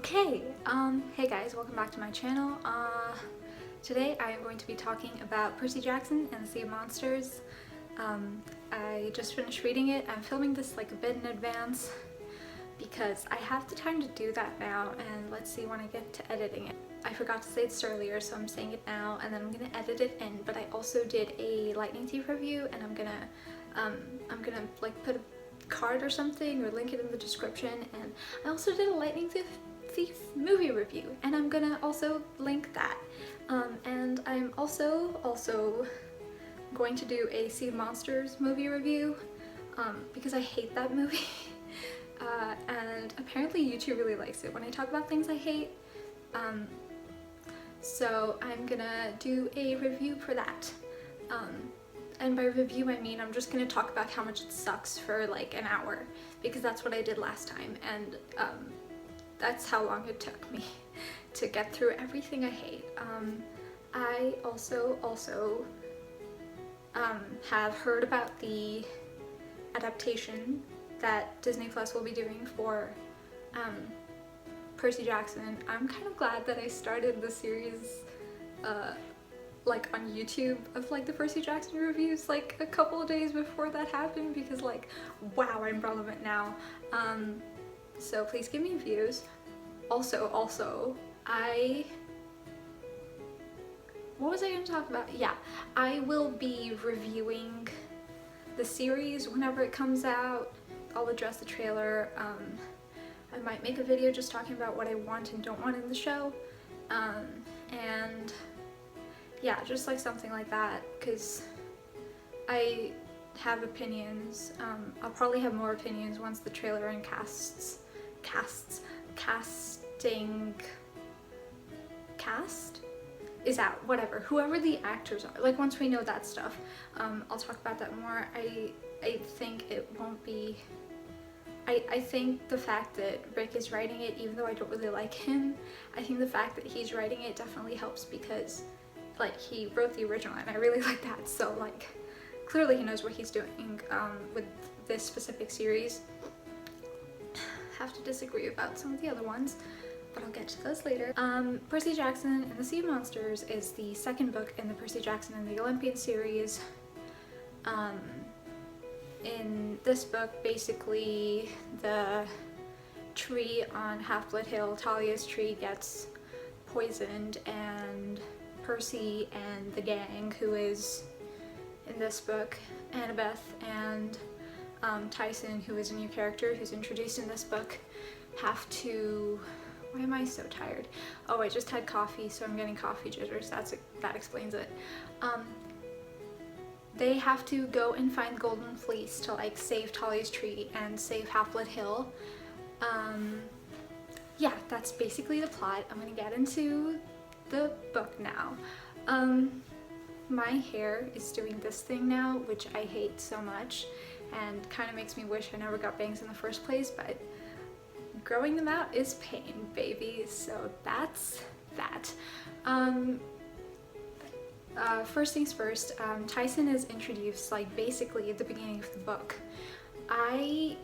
Okay, hey guys, welcome back to my channel. Today I am going to be talking about Percy Jackson and the Sea of Monsters. I just finished reading it. I'm filming this like a bit in advance because I have the time to do that now, and let's see when I get to editing it. I forgot to say this earlier, so I'm saying it now, and then I'm gonna edit it in, but I also did a Lightning Thief review, and I'm gonna like put a card or something or link it in the description, and I also did a Lightning Thief movie review, and I'm gonna also link that. And I'm also going to do a Sea of Monsters movie review because I hate that movie. And apparently YouTube really likes it when I talk about things I hate. So I'm gonna do a review for that. And by review I mean I'm just gonna talk about how much it sucks for like an hour, because that's what I did last time, and that's how long it took me to get through everything I hate. I also have heard about the adaptation that Disney Plus will be doing for Percy Jackson. I'm kind of glad that I started the series like on YouTube of like the Percy Jackson reviews like a couple of days before that happened, because like wow, I'm relevant now. So please give me views. Also, what was I going to talk about? Yeah, I will be reviewing the series whenever it comes out. I'll address the trailer. I might make a video just talking about what I want and don't want in the show. And yeah, just like something like that, because I have opinions. I'll probably have more opinions once the trailer and casting cast is out, whatever, whoever the actors are, like once we know that stuff. I'll talk about that more. I think it won't be, I think the fact that Rick is writing it, even though I don't really like him, I think the fact that he's writing it definitely helps, because like he wrote the original and I really like that, so like clearly he knows what he's doing with this specific series. Have to disagree about some of the other ones, but I'll get to those later. Percy Jackson and the Sea of Monsters is the second book in the Percy Jackson and the Olympian series. In this book, basically the tree on Half-Blood Hill, Talia's tree, gets poisoned, and Percy and the gang, who is in this book Annabeth and Tyson, who is a new character who's introduced in this book, have to... Why am I so tired? Oh, I just had coffee, so I'm getting coffee jitters. That explains it. They have to go and find Golden Fleece to like save Talia's tree and save Half-Blood Hill. Yeah, that's basically the plot. I'm gonna get into the book now. My hair is doing this thing now, which I hate so much, and kind of makes me wish I never got bangs in the first place, but growing them out is pain, baby, so that's that. First things first, Tyson is introduced like basically at the beginning of the book. I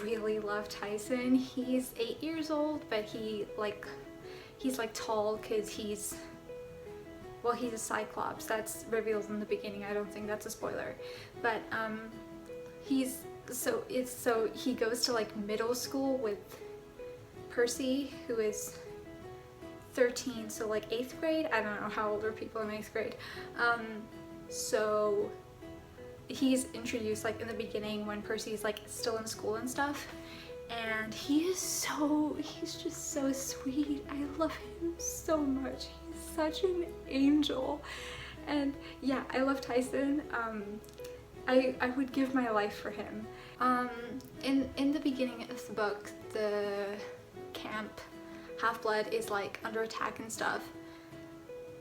really love Tyson. He's 8 years old, but he's like tall because he's a Cyclops. That's revealed in the beginning. I don't think that's a spoiler, but he goes to like middle school with Percy, who is 13, so like 8th grade. I don't know how old are people in 8th grade. So he's introduced like in the beginning when Percy's like still in school and stuff, and he's just so sweet. I love him so much. He's such an angel, and yeah, I love Tyson. I would give my life for him. In the beginning of the book, the camp Half-Blood is like under attack and stuff,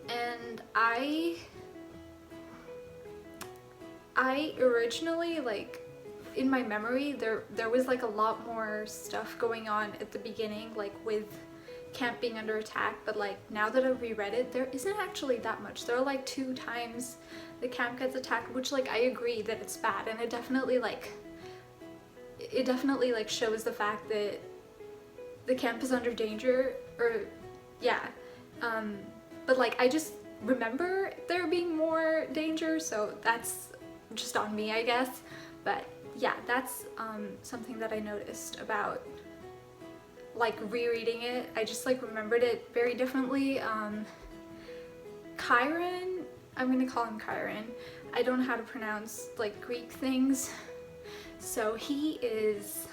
and I originally, like in my memory, there was like a lot more stuff going on at the beginning, like with camp being under attack, but like now that I've reread it, there isn't actually that much. There are like 2 times the camp gets attacked, which like I agree that it's bad, and it definitely like shows the fact that the camp is under danger, or yeah, but like I just remember there being more danger, so that's just on me, I guess. But yeah, that's something that I noticed about like rereading it. I just like remembered it very differently. Chiron, I'm gonna call him Chiron. I don't know how to pronounce like Greek things, so he's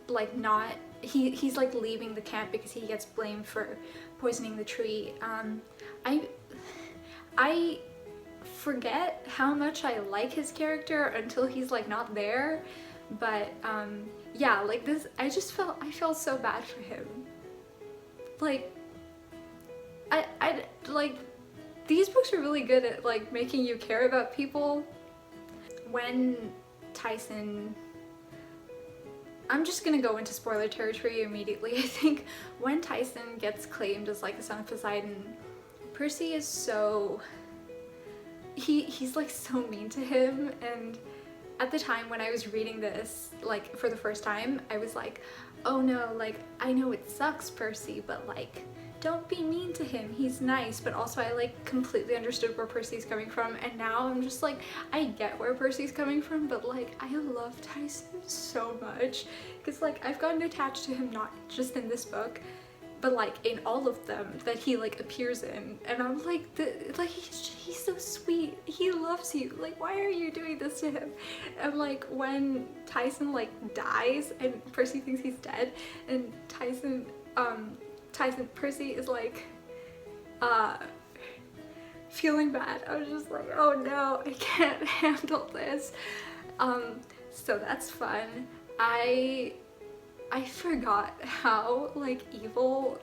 like not, he's like leaving the camp because he gets blamed for poisoning the tree. I forget how much I like his character until he's like not there, but yeah, like this, I felt so bad for him. Like I like, these books are really good at like making you care about people. When Tyson, I'm just gonna go into spoiler territory immediately. I think when Tyson gets claimed as like a son of Poseidon, Percy is so, he's like so mean to him. And at the time when I was reading this, like for the first time, I was like, oh no, like I know it sucks, Percy, but like don't be mean to him, he's nice. But also I like completely understood where Percy's coming from, and now I'm just like, I get where Percy's coming from, but like I love Tyson so much because like I've gotten attached to him not just in this book, but like in all of them that he like appears in, and I'm like, he's so sweet, he loves you, like why are you doing this to him? And like when Tyson like dies and Percy thinks he's dead, and Percy is like feeling bad, I was just like, oh no, I can't handle this. So that's fun. I forgot how like evil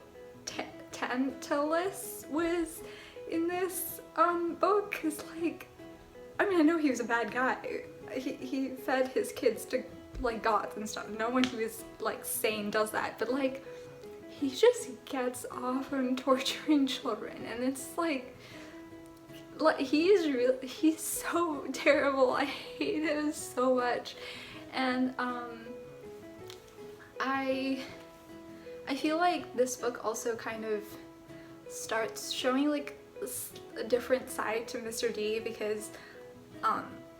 Tantalus was in this book, because like, I mean, I know he was a bad guy. He fed his kids to like gods and stuff. No one who is like sane does that, but like he just gets off on torturing children, and it's like he's so terrible. I hate him so much. And I feel like this book also kind of starts showing like a different side to Mr. D, because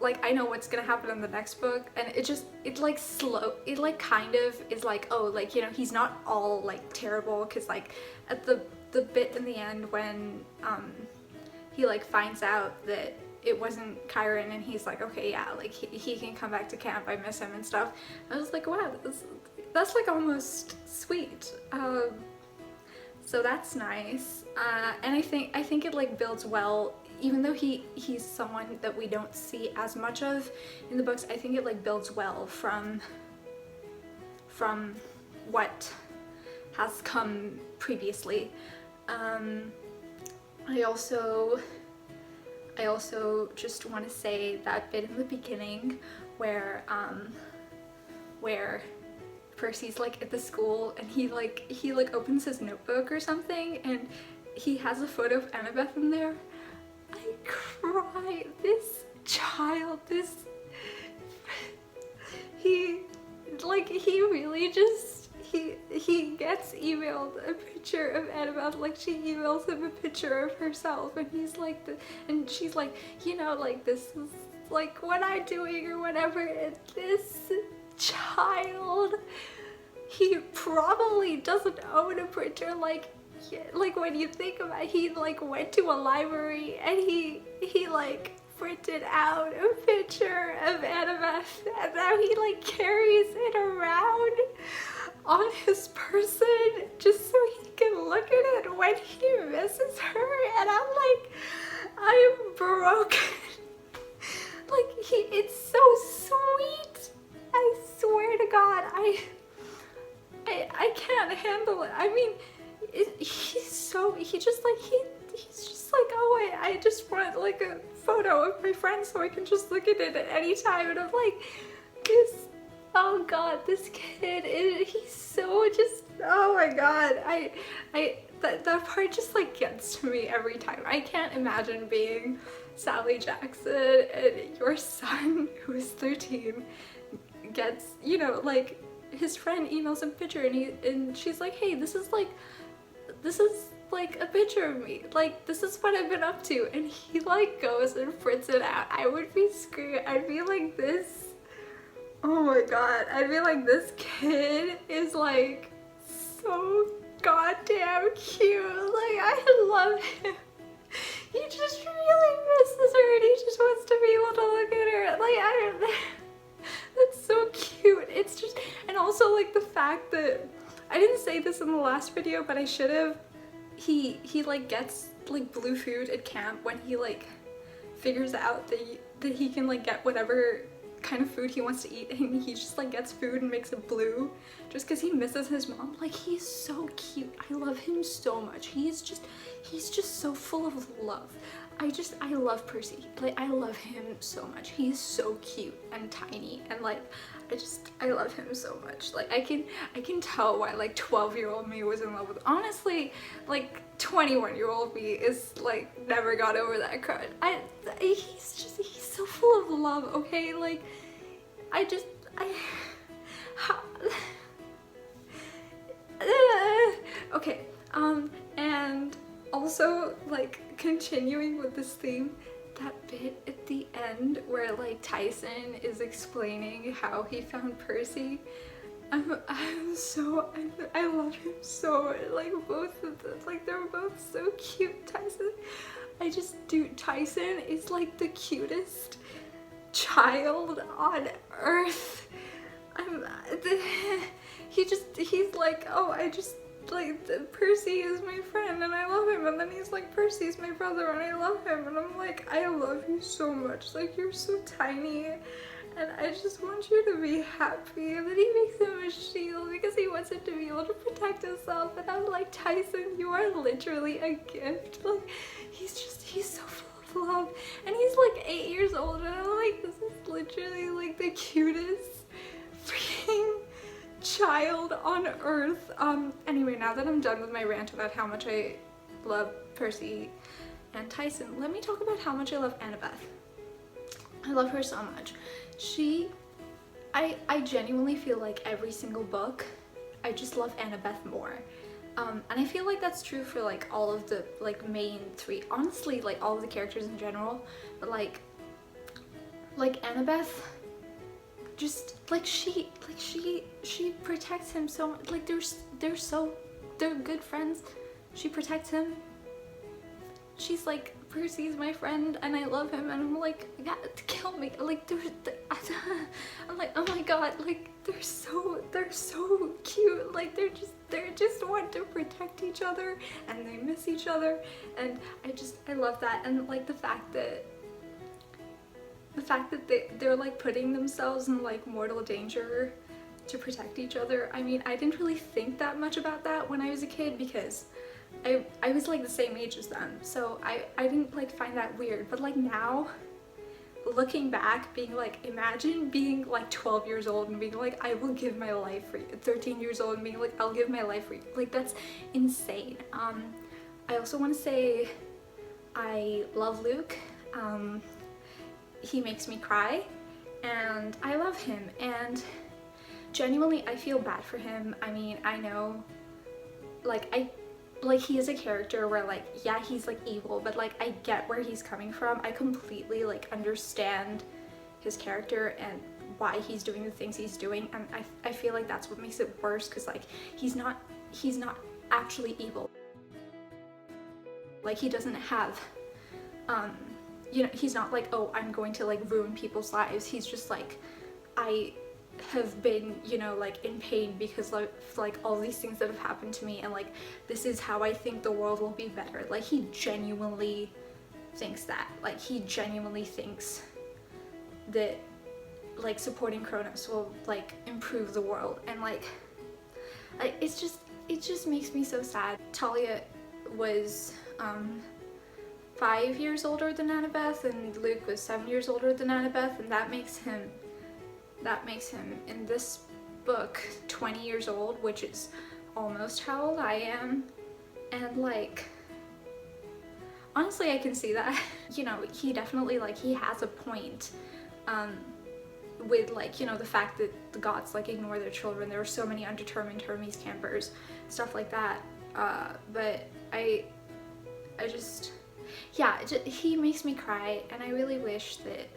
like I know what's gonna happen in the next book, and it like kind of is like, oh, like, you know, he's not all like terrible, because like at the bit in the end when he like finds out that it wasn't Chiron, and he's like, okay, yeah, like he can come back to camp, I miss him and stuff. I was like, wow, that's like almost sweet. So that's nice. And I think it like builds well, even though he's someone that we don't see as much of in the books. I think it like builds well from what has come previously. I also just want to say that bit in the beginning where Percy's like at the school, and he opens his notebook or something, and he has a photo of Annabeth in there. I cry. This child, he really just, he gets emailed a picture of Annabeth, like she emails him a picture of herself, and he's like, and she's like, you know, like this is like what I'm doing or whatever. And this child, he probably doesn't own a printer. Like when you think about it, he like went to a library and he like printed out a picture of Annabeth, and now he like carries it around on his person just so he can look at it when he misses her. And I'm like, I am broken. Like it's so sweet. I swear to God, I can't handle it. I mean, he's just like, oh, I just want like a photo of my friend so I can just look at it at any time. And I'm like, oh God, this kid, he's so just, oh my God. That part just like gets to me every time. I can't imagine being Sally Jackson and your son, who is 13, gets, you know, like his friend emails him a picture and she's like, hey, this is like a picture of me, like this is what I've been up to, and he like goes and prints it out. I would be screwed. I'd be like, this, oh my god, I'd be like, this kid is like so goddamn cute. Like, I love him. He just really misses her and he just wants to be able to look at her. Like, I don't, that's so cute. It's just, and also like the fact that, I didn't say this in the last video, but I should have. He like gets like blue food at camp when he like figures out that he can like get whatever kind of food he wants to eat, and he just like gets food and makes it blue just because he misses his mom. Like, he's so cute. I love him so much. He's just so full of love. I love Percy. Like, I love him so much. He's so cute and tiny, and like I love him so much. Like, I can tell why like 12-year-old me was in love with. Honestly, like 21-year-old me is like never got over that crush. He's so full of love, okay? Like, okay, and also like continuing with this theme, that bit at the end where like Tyson is explaining how he found Percy, I love him so, like both of them, like they're both so cute. Tyson is like the cutest child on earth. He's like, oh, Percy is my friend and I love him, and then he's like, Percy's my brother and I love him, and I'm like, I love you so much, like you're so tiny and I just want you to be happy. And then he makes him a shield because he wants him to be able to protect himself, and I'm like, Tyson, you are literally a gift. Like, he's so full of love, and he's like 8 years old, and I'm like, this is literally like the cutest freaking child on earth. Anyway, now that I'm done with my rant about how much I love Percy and Tyson, let me talk about how much I love Annabeth. I love her so much. I genuinely feel like every single book, I just love Annabeth more. And I feel like that's true for like all of the like main three, honestly, like all of the characters in general, but like Annabeth, just like she protects him so much. Like they're good friends. She protects him. She's like, Percy's my friend and I love him, and I'm like, yeah, kill me. Like I'm like, oh my god, like they're so cute. Like they just want to protect each other and they miss each other, and I love that. And like the fact that they're like putting themselves in like mortal danger to protect each other. I mean, I didn't really think that much about that when I was a kid because I was like the same age as them, so I didn't like find that weird. But like now, looking back, being like, imagine being like 12 years old and being like, I will give my life for you. 13 years old and being like, I'll give my life for you. Like, that's insane. I also want to say I love Luke. He makes me cry and I love him, and genuinely I feel bad for him. I mean, I know like he is a character where like, yeah, he's like evil, but like I get where he's coming from. I completely like understand his character and why he's doing the things he's doing, and I feel like that's what makes it worse, because like he's not actually evil. Like, he doesn't have you know, he's not like, oh, I'm going to like ruin people's lives. He's just like, I have been, you know, like in pain because like all these things that have happened to me, and like this is how I think the world will be better. Like, he genuinely thinks that. Like, he genuinely thinks that like supporting Kronos will like improve the world, and like it just makes me so sad. Talia was 5 years older than Annabeth, and Luke was 7 years older than Annabeth, and that makes him in this book 20 years old, which is almost how old I am. And like, honestly, I can see that. You know, he definitely, like, he has a point. with like, you know, the fact that the gods like ignore their children. There were so many undetermined Hermes campers, stuff like that. But I just, yeah, he makes me cry, and I really wish that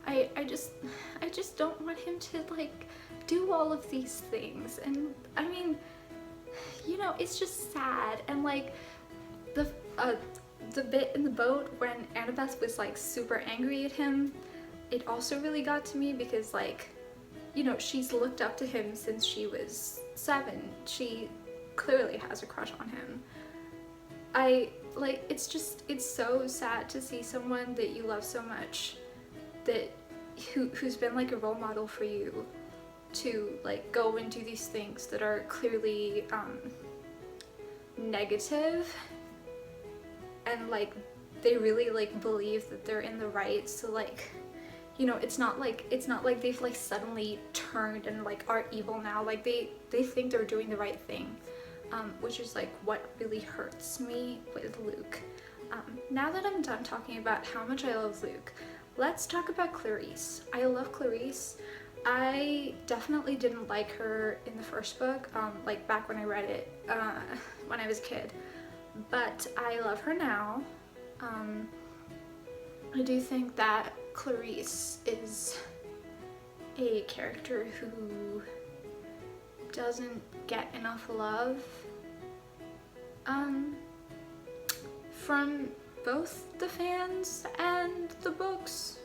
I just don't want him to like do all of these things. And I mean, you know, it's just sad. And like the bit in the boat when Annabeth was like super angry at him, it also really got to me, because like, you know, she's looked up to him since she was 7. She clearly has a crush on him. It's so sad to see someone that you love so much, that who's been like a role model for you, to like go and do these things that are clearly negative, and like they really like believe that they're in the right. So like, you know, it's not like they've like suddenly turned and like are evil now. Like they think they're doing the right thing, which is like what really hurts me with Luke. Now that I'm done talking about how much I love Luke, let's talk about Clarice. I love Clarice. I definitely didn't like her in the first book, like back when I read it when I was a kid, but I love her now. I do think that Clarice is a character who doesn't get enough love from both the fans and the books.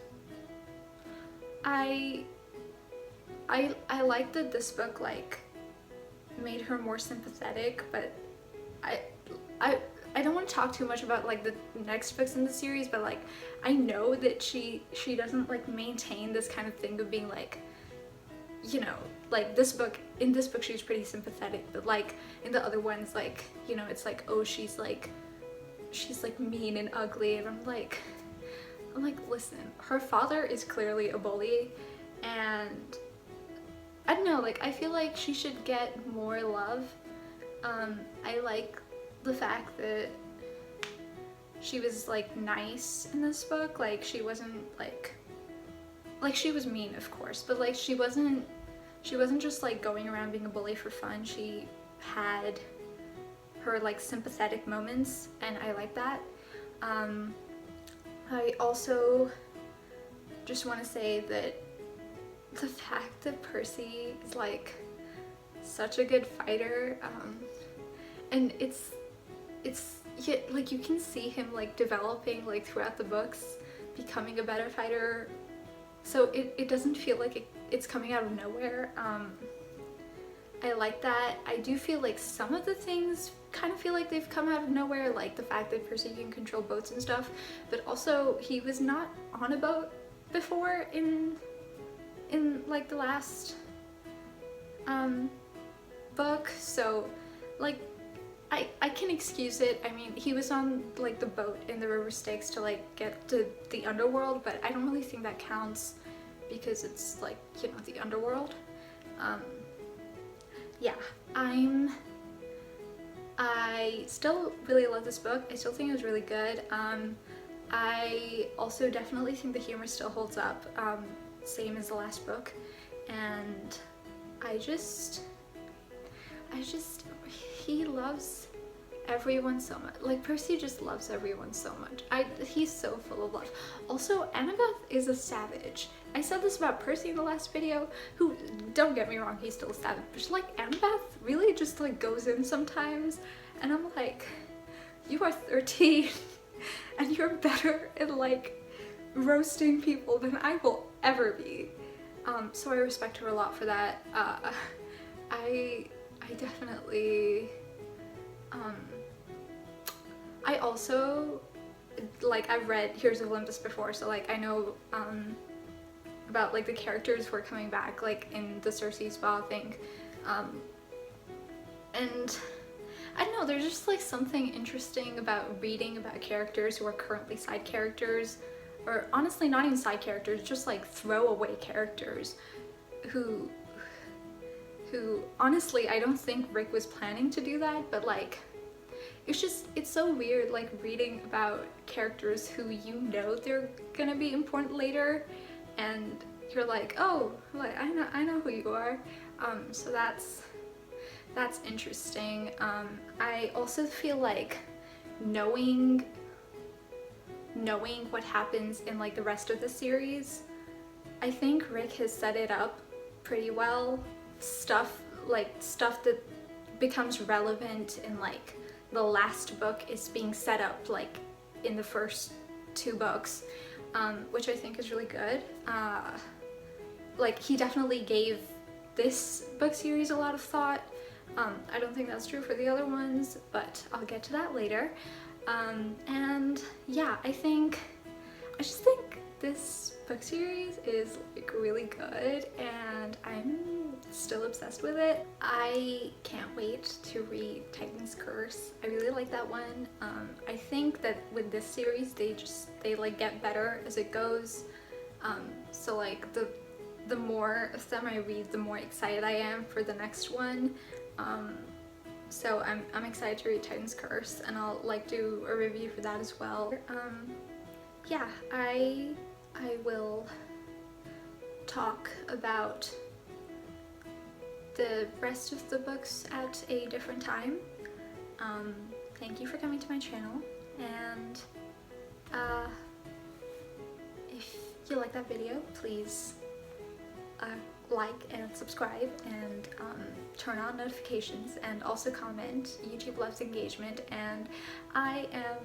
I like that this book like made her more sympathetic, but I don't want to talk too much about like the next books in the series, but like I know that she doesn't like maintain this kind of thing of being like, you know, like in this book she's pretty sympathetic, but like in the other ones, like, you know, it's like, oh, she's like mean and ugly, and I'm like, listen, her father is clearly a bully, and I don't know, like I feel like she should get more love. I like the fact that she was like nice in this book. Like she wasn't like she was mean, of course, but like she wasn't just like going around being a bully for fun. She had her like sympathetic moments, and I like that. I also just want to say that the fact that Percy is like such a good fighter, and it's yeah, like you can see him like developing like throughout the books, becoming a better fighter, so it doesn't feel like it's coming out of nowhere. I like that. I do feel like some of the things kind of feel like they've come out of nowhere, like the fact that Percy can control boats and stuff, but also he was not on a boat before in like the last book, so like I can excuse it. I mean, he was on like the boat in the river Styx to like get to the underworld, but I don't really think that counts because it's like, you know, the underworld. Yeah, I still really love this book. I still think it was really good. I also definitely think the humor still holds up, same as the last book, and he loves everyone so much. Like Percy just loves everyone so much. He's so full of love. Also, Annabeth is a savage. I said this about Percy in the last video, who, don't get me wrong, he's still a savage, but like Annabeth really just like goes in sometimes, and I'm like, you are 13 and you're better at like roasting people than I will ever be. So I respect her a lot for that. I definitely, I also, like, I've read Heroes of Olympus before, so like I know about like the characters who are coming back, like in the Cersei Spa thing, and I don't know, there's just like something interesting about reading about characters who are currently side characters, or honestly not even side characters, just like throwaway characters who honestly I don't think Rick was planning to do that, but like it's so weird like reading about characters who you know they're gonna be important later, and you're like, oh, like, I know who you are. So that's interesting. I also feel like knowing what happens in like the rest of the series, I think Rick has set it up pretty well. Stuff that becomes relevant in like the last book is being set up like in the first 2 books, which I think is really good. Like, he definitely gave this book series a lot of thought. I don't think that's true for the other ones, but I'll get to that later. And yeah, I just think this book series is like really good, and I'm still obsessed with it. I can't wait to read Titan's Curse. I really like that one. I think that with this series they like get better as it goes. So like the more of them I read, the more excited I am for the next one. So I'm excited to read Titan's Curse, and I'll like do a review for that as well. Yeah, I will talk about the rest of the books at a different time. Thank you for coming to my channel, and if you like that video, please like and subscribe, and turn on notifications, and also comment. YouTube loves engagement, and I am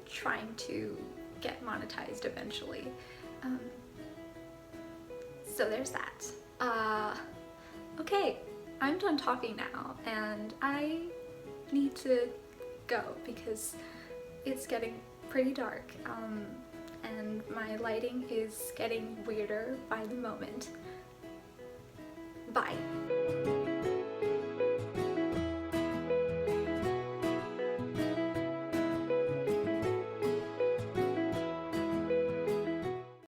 trying to get monetized eventually. So there's that. Okay, I'm done talking now, and I need to go because it's getting pretty dark, and my lighting is getting weirder by the moment. Bye.